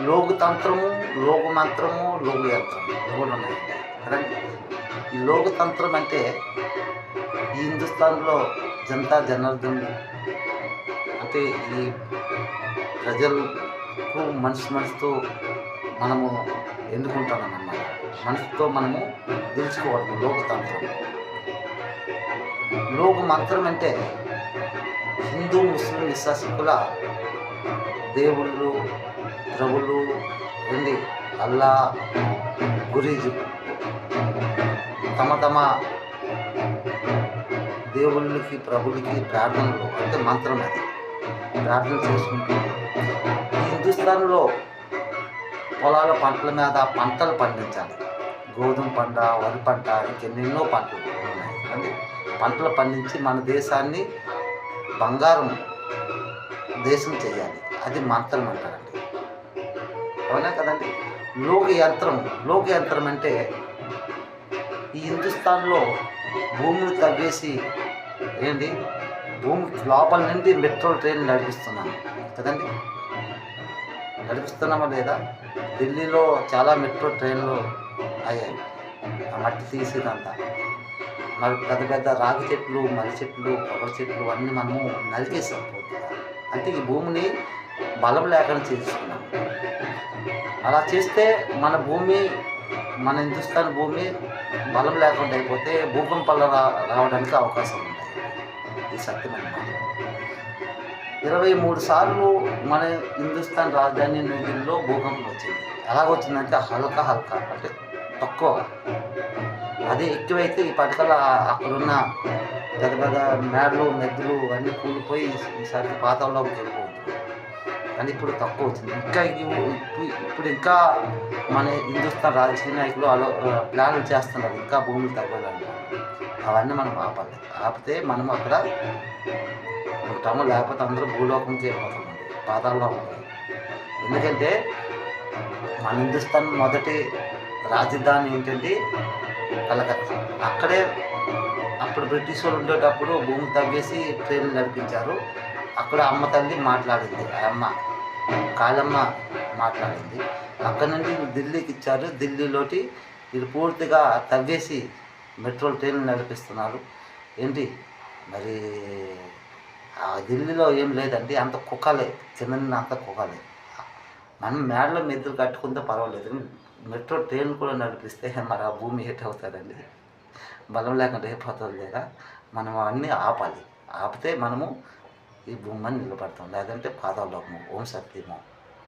లోకతంత్రము, లోకమంత్రము, లోకయంత్రము మూడు ఉన్నాయి కదండి. ఈ లోకతంత్రం అంటే ఈ హిందుస్థాన్లో జనతా జనార్దన్ అంటే ఈ ప్రజలకు మనసుతో మనము ఎన్నుకుంటామన్నమాట. మనసుతో మనము గెలుచుకోవడం లోకతంత్రం. లోకమంత్రం అంటే హిందూ ముస్లిం విశ్వాసికుల దేవుళ్ళు, ప్రభులు, ఏంటి అల్లా, గురీజు తమ దేవుళ్ళకి ప్రభులకి ప్రార్థనలు అంటే మంత్రం అది ప్రార్థన చేసుకుంటూ ఈ హిందుస్థాన్లో పొలాల పంటల మీద పంటలు పండించాలి. గోధుమ పంట, వరి పంట, ఇంకెన్నెన్నో పంటలు ఉన్నాయి అంటే పంటలు పండించి మన దేశాన్ని బంగారం దేశం చేయాలి. అది మంత్రం అంటారండి. అవునా కదండి. లోకయంత్రం అంటే ఈ హిందుస్థాన్లో భూమిని తవ్వేసి ఏంటి భూమి లోపల నుండి మెట్రో ట్రైన్ నడిపిస్తున్నాను కదండి. నడిపిస్తున్నామా లేదా? ఢిల్లీలో చాలా మెట్రో ట్రైన్లు అయ్యాయి. ఆ మట్టి తీసేదంతా మరి పెద్ద రాగి చెట్లు, మర్రి చెట్లు, కొబ్బరి చెట్లు అన్నీ మనము నరికేసాం పూర్తిగా. అంటే ఈ భూమిని బలం లేకుండా చేసుకున్నాం. అలా చేస్తే మన హిందుస్థాన్ భూమి బలం లేకుండా అయిపోతే భూకంపాలు రావడానికి అవకాశం ఉంటాయి. ఈ సత్యం అన్నమాట. 23 సార్లు మన హిందుస్థాన్ రాజధాని న్యూఢిల్లీలో భూకంపం వచ్చింది. ఎలాగొచ్చిందంటే హల్కా అంటే తక్కువగా. అది ఎక్కువైతే ఈ పథకాల అక్కడున్న పెద్ద మేడలు, మెద్దులు అన్నీ కూలిపోయి ఈసారి పాతాళంలోకి వెళ్ళిపోతుంది. కానీ ఇప్పుడు తక్కువ వచ్చింది. ఇప్పుడు ఇంకా మన హిందుస్థాన్ రాజకీయ నాయకులు ప్లాన్లు చేస్తున్నారు ఇంకా భూములు తగ్గాలని. అవన్నీ మనం ఆపాలి. ఆపితే మనం అక్కడ ఉంటాము. లేకపోతే అందరూ భూలోకంకి వెళ్ళిపోతామండి, పాతాళంలో ఉంటాయి. ఎందుకంటే మన హిందుస్థాన్ మొదటి రాజధాని ఏంటంటే కలకత్తా. అక్కడే అప్పుడు బ్రిటిష్ వాళ్ళు ఉండేటప్పుడు భూమి తవ్వేసి ట్రైన్లు నడిపించారు. అక్కడ అమ్మ తల్లి మాట్లాడింది, ఆ అమ్మ కాళమ్మ మాట్లాడింది. అక్కడ నుండి ఢిల్లీకి ఇచ్చారు. ఢిల్లీలోటి ఇది పూర్తిగా తవ్వేసి మెట్రో ట్రైన్లు నడిపిస్తున్నారు. ఏంటి మరి ఆ ఢిల్లీలో ఏం లేదండి, అంత కుక్కలే, కింద అంత కుక్కలే. మనం మేడలో మెద్దులు కట్టుకుంటే పర్వాలేదు, మెట్రో ట్రైన్ కూడా నడిపిస్తే మరి ఆ భూమి ఏటవుతుందండి. బలం లేకుండా అయిపోతుంది లేదా. మనం అన్నీ ఆపాలి. ఆపితే మనము ఈ భూమిని నిలబడతాం. లేదంటే పాతాళలోకము. ఓం సత్యము.